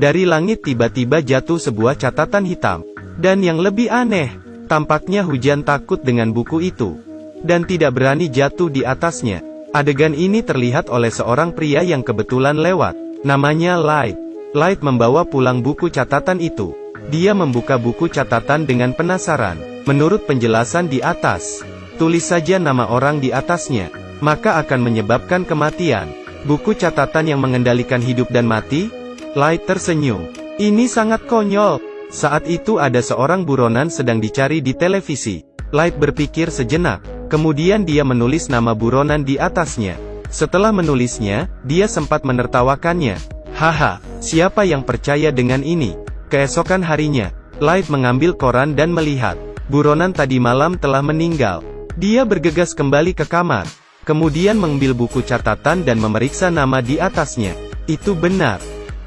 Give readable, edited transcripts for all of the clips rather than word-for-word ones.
Dari langit tiba-tiba jatuh sebuah catatan hitam. Dan yang lebih aneh, tampaknya hujan takut dengan buku itu. Dan tidak berani jatuh di atasnya. Adegan ini terlihat oleh seorang pria yang kebetulan lewat. Namanya Light. Light membawa pulang buku catatan itu. Dia membuka buku catatan dengan penasaran. Menurut penjelasan di atas, tulis saja nama orang di atasnya, maka akan menyebabkan kematian. Buku catatan yang mengendalikan hidup dan mati? Light tersenyum. Ini sangat konyol. Saat itu ada seorang buronan sedang dicari di televisi. Light berpikir sejenak. Kemudian dia menulis nama buronan di atasnya. Setelah menulisnya, dia sempat menertawakannya. Haha, siapa yang percaya dengan ini? Keesokan harinya, Light mengambil koran dan melihat. Buronan tadi malam telah meninggal. Dia bergegas kembali ke kamar. Kemudian mengambil buku catatan dan memeriksa nama di atasnya. Itu benar.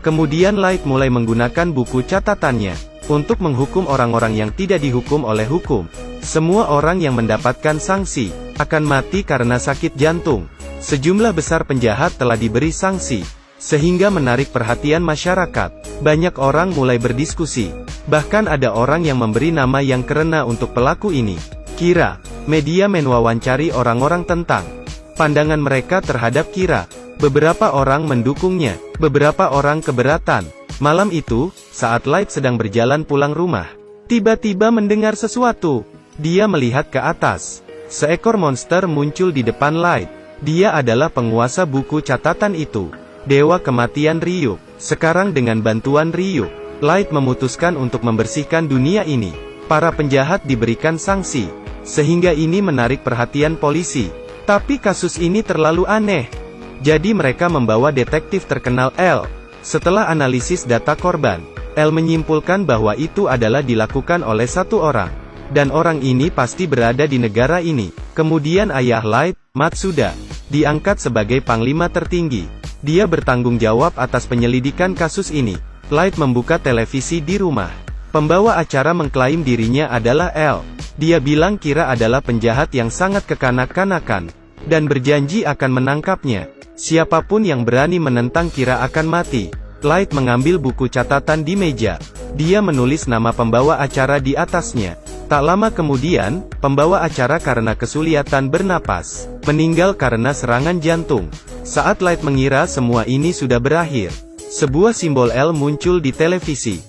Kemudian Light mulai menggunakan buku catatannya untuk menghukum orang-orang yang tidak dihukum oleh hukum. Semua orang yang mendapatkan sanksi akan mati karena sakit jantung. Sejumlah besar penjahat telah diberi sanksi, sehingga menarik perhatian masyarakat. Banyak orang mulai berdiskusi. Bahkan ada orang yang memberi nama yang keren untuk pelaku ini. Kira. Media mewawancari orang-orang tentang pandangan mereka terhadap Kira. Beberapa orang mendukungnya, beberapa orang keberatan. Malam itu, saat Light sedang berjalan pulang rumah, tiba-tiba mendengar sesuatu. Dia melihat ke atas. Seekor monster muncul di depan Light. Dia adalah penguasa buku catatan itu. Dewa kematian Ryuk. Sekarang dengan bantuan Ryuk, Light memutuskan untuk membersihkan dunia ini. Para penjahat diberikan sanksi, sehingga ini menarik perhatian polisi. Tapi kasus ini terlalu aneh. Jadi mereka membawa detektif terkenal L. Setelah analisis data korban, L menyimpulkan bahwa itu adalah dilakukan oleh satu orang. Dan orang ini pasti berada di negara ini. Kemudian ayah Light, Matsuda, diangkat sebagai panglima tertinggi. Dia bertanggung jawab atas penyelidikan kasus ini. Light membuka televisi di rumah. Pembawa acara mengklaim dirinya adalah L. Dia bilang Kira adalah penjahat yang sangat kekanak-kanakan, dan berjanji akan menangkapnya. Siapapun yang berani menentang Kira akan mati. Light mengambil buku catatan di meja. Dia menulis nama pembawa acara di atasnya. Tak lama kemudian, pembawa acara karena kesulitan bernapas, meninggal karena serangan jantung. Saat Light mengira semua ini sudah berakhir, sebuah simbol L muncul di televisi.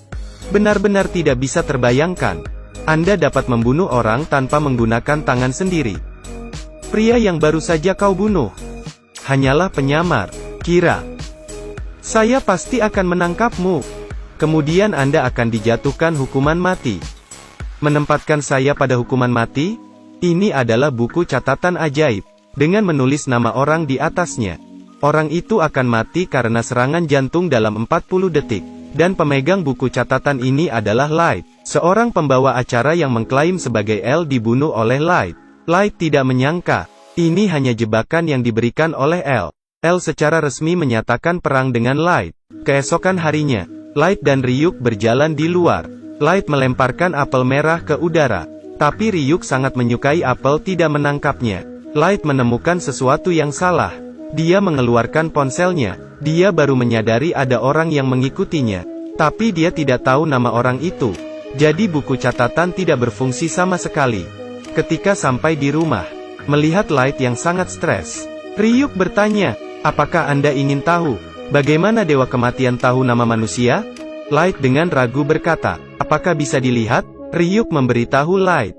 Benar-benar tidak bisa terbayangkan. Anda dapat membunuh orang tanpa menggunakan tangan sendiri. Pria yang baru saja kau bunuh hanyalah penyamar. Kira. Saya pasti akan menangkapmu. Kemudian Anda akan dijatuhkan hukuman mati. Menempatkan saya pada hukuman mati? Ini adalah buku catatan ajaib. Dengan menulis nama orang di atasnya, orang itu akan mati karena serangan jantung dalam 40 detik. Dan pemegang buku catatan ini adalah Light, seorang pembawa acara yang mengklaim sebagai L dibunuh oleh Light. Light tidak menyangka, ini hanya jebakan yang diberikan oleh L. L secara resmi menyatakan perang dengan Light. Keesokan harinya, Light dan Ryuk berjalan di luar. Light melemparkan apel merah ke udara. Tapi Ryuk sangat menyukai apel tidak menangkapnya. Light menemukan sesuatu yang salah. Dia mengeluarkan ponselnya. Dia baru menyadari ada orang yang mengikutinya. Tapi dia tidak tahu nama orang itu. Jadi buku catatan tidak berfungsi sama sekali. Ketika sampai di rumah, melihat Light yang sangat stres, Ryuk bertanya, apakah Anda ingin tahu bagaimana Dewa Kematian tahu nama manusia? Light dengan ragu berkata, apakah bisa dilihat? Ryuk memberitahu Light.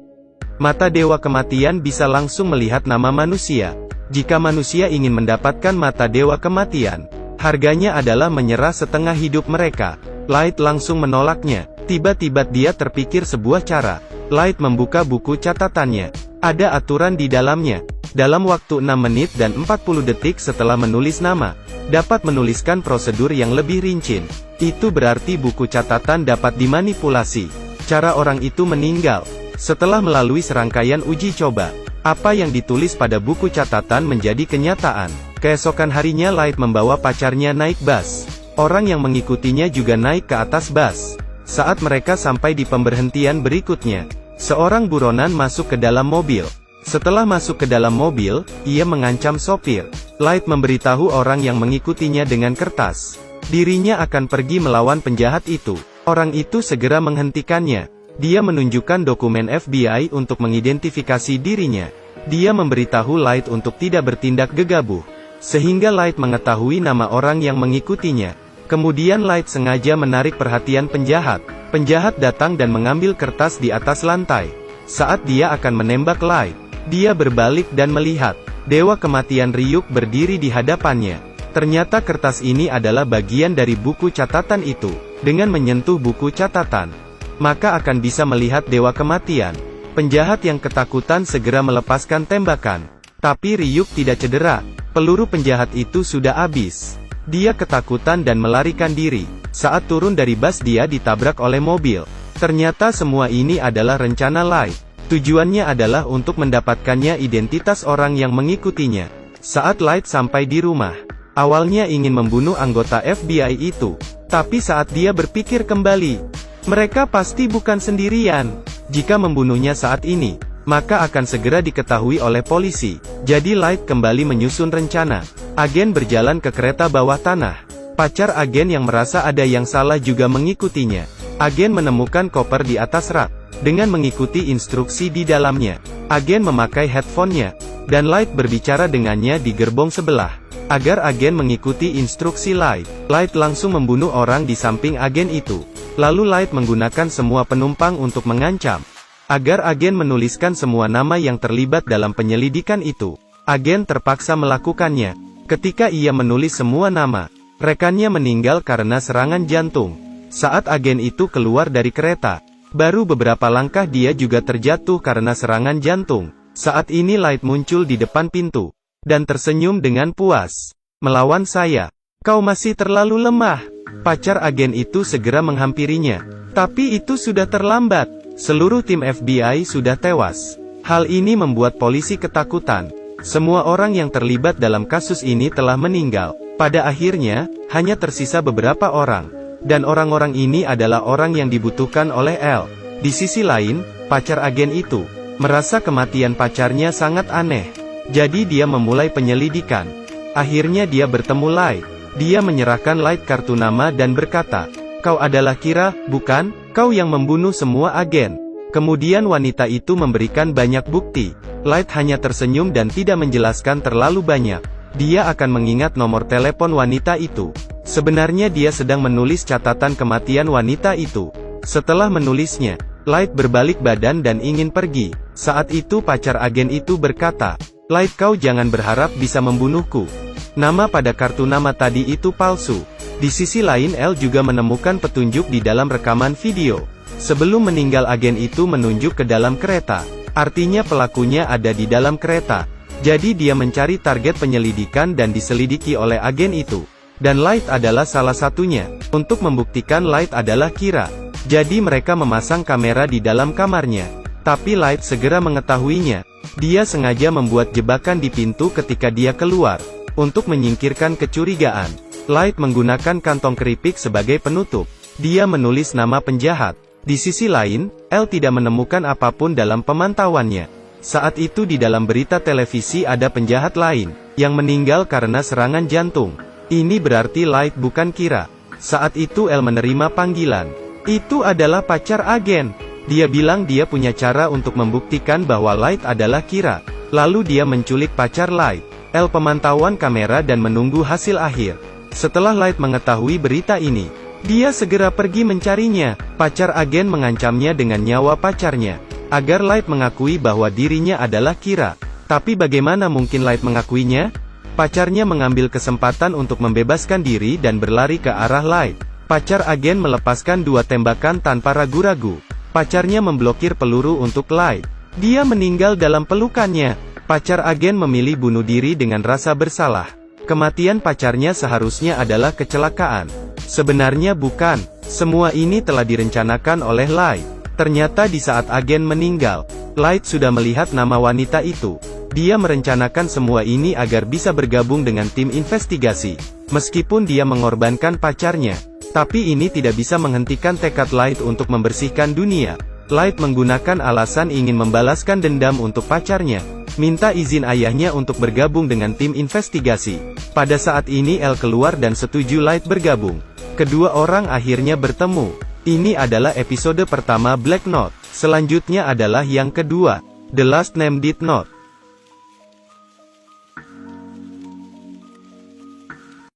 Mata Dewa Kematian bisa langsung melihat nama manusia. Jika manusia ingin mendapatkan mata Dewa Kematian, harganya adalah menyerah setengah hidup mereka. Light langsung menolaknya. Tiba-tiba dia terpikir sebuah cara. Light membuka buku catatannya. Ada aturan di dalamnya. Dalam waktu 6 menit dan 40 detik setelah menulis nama, dapat menuliskan prosedur yang lebih rinci. Itu berarti buku catatan dapat dimanipulasi. Cara orang itu meninggal setelah melalui serangkaian uji coba. Apa yang ditulis pada buku catatan menjadi kenyataan. Keesokan harinya Light membawa pacarnya naik bus. Orang yang mengikutinya juga naik ke atas bus. Saat mereka sampai di pemberhentian berikutnya, seorang buronan masuk ke dalam mobil. Setelah masuk ke dalam mobil, ia mengancam sopir. Light memberitahu orang yang mengikutinya dengan kertas. dirinya akan pergi melawan penjahat itu. Orang itu segera menghentikannya. Dia menunjukkan dokumen FBI untuk mengidentifikasi dirinya. Dia memberitahu Light untuk tidak bertindak gegabah, sehingga Light mengetahui nama orang yang mengikutinya. Kemudian Light sengaja menarik perhatian penjahat. Penjahat datang dan mengambil kertas di atas lantai. Saat dia akan menembak Light, dia berbalik dan melihat Dewa Kematian Ryuk berdiri di hadapannya. Ternyata kertas ini adalah bagian dari buku catatan itu. Dengan menyentuh buku catatan, maka akan bisa melihat Dewa Kematian. Penjahat yang ketakutan segera melepaskan tembakan. Tapi Ryuk tidak cedera. Peluru penjahat itu sudah habis. Dia ketakutan dan melarikan diri. Saat turun dari bus dia ditabrak oleh mobil. Ternyata semua ini adalah rencana Light. Tujuannya adalah untuk mendapatkannya identitas orang yang mengikutinya. Saat Light sampai di rumah, awalnya ingin membunuh anggota FBI itu. Tapi saat dia berpikir kembali, mereka pasti bukan sendirian. Jika membunuhnya saat ini, maka akan segera diketahui oleh polisi. Jadi Light kembali menyusun rencana. Agen berjalan ke kereta bawah tanah. Pacar agen yang merasa ada yang salah juga mengikutinya. Agen menemukan koper di atas rak. Dengan mengikuti instruksi di dalamnya, agen memakai headphone-nya, dan Light berbicara dengannya di gerbong sebelah. Agar agen mengikuti instruksi Light, Light langsung membunuh orang di samping agen itu. Lalu Light menggunakan semua penumpang untuk mengancam. Agar agen menuliskan semua nama yang terlibat dalam penyelidikan itu, agen terpaksa melakukannya. Ketika ia menulis semua nama, rekannya meninggal karena serangan jantung. Saat agen itu keluar dari kereta, baru beberapa langkah dia juga terjatuh karena serangan jantung. Saat ini Light muncul di depan pintu, dan tersenyum dengan puas. "Melawan saya? Kau masih terlalu lemah." Pacar agen itu segera menghampirinya. Tapi itu sudah terlambat. Seluruh tim FBI sudah tewas. Hal ini membuat polisi ketakutan. Semua orang yang terlibat dalam kasus ini telah meninggal. Pada akhirnya, hanya tersisa beberapa orang. Dan orang-orang ini adalah orang yang dibutuhkan oleh L. Di sisi lain, pacar agen itu merasa kematian pacarnya sangat aneh. Jadi dia memulai penyelidikan. Akhirnya dia bertemu Light. Dia menyerahkan Light kartu nama dan berkata, "Kau adalah Kira, bukan? Kau yang membunuh semua agen." Kemudian wanita itu memberikan banyak bukti. Light hanya tersenyum dan tidak menjelaskan terlalu banyak. Dia akan mengingat nomor telepon wanita itu. Sebenarnya dia sedang menulis catatan kematian wanita itu. Setelah menulisnya, Light berbalik badan dan ingin pergi. Saat itu pacar agen itu berkata, "Light, kau jangan berharap bisa membunuhku. Nama pada kartu nama tadi itu palsu." Di sisi lain L juga menemukan petunjuk di dalam rekaman video. Sebelum meninggal agen itu menunjuk ke dalam kereta. Artinya pelakunya ada di dalam kereta. Jadi dia mencari target penyelidikan dan diselidiki oleh agen itu. Dan Light adalah salah satunya. Untuk membuktikan Light adalah Kira. Jadi mereka memasang kamera di dalam kamarnya. Tapi Light segera mengetahuinya. Dia sengaja membuat jebakan di pintu ketika dia keluar. Untuk menyingkirkan kecurigaan, Light menggunakan kantong keripik sebagai penutup. Dia menulis nama penjahat. Di sisi lain, L tidak menemukan apapun dalam pemantauannya. Saat itu di dalam berita televisi ada penjahat lain, yang meninggal karena serangan jantung. Ini berarti Light bukan Kira. Saat itu L menerima panggilan. Itu adalah pacar agen. Dia bilang dia punya cara untuk membuktikan bahwa Light adalah Kira. Lalu dia menculik pacar Light. L pemantauan kamera dan menunggu hasil akhir. Setelah Light mengetahui berita ini, dia segera pergi mencarinya. Pacar agen mengancamnya dengan nyawa pacarnya, agar Light mengakui bahwa dirinya adalah Kira. Tapi bagaimana mungkin Light mengakuinya? Pacarnya mengambil kesempatan untuk membebaskan diri dan berlari ke arah Light. Pacar agen melepaskan 2 tembakan tanpa ragu-ragu. Pacarnya memblokir peluru untuk Light. Dia meninggal dalam pelukannya. Pacar agen memilih bunuh diri dengan rasa bersalah. Kematian pacarnya seharusnya adalah kecelakaan. Sebenarnya bukan. Semua ini telah direncanakan oleh Light. Ternyata di saat agen meninggal, Light sudah melihat nama wanita itu. Dia merencanakan semua ini agar bisa bergabung dengan tim investigasi. Meskipun dia mengorbankan pacarnya, tapi ini tidak bisa menghentikan tekad Light untuk membersihkan dunia. Light menggunakan alasan ingin membalaskan dendam untuk pacarnya. minta izin ayahnya untuk bergabung dengan tim investigasi. Pada saat ini Elle keluar dan setuju Light bergabung. Kedua orang akhirnya bertemu. Ini adalah episode pertama Black Note. Selanjutnya adalah yang kedua, The Last Name Did Not.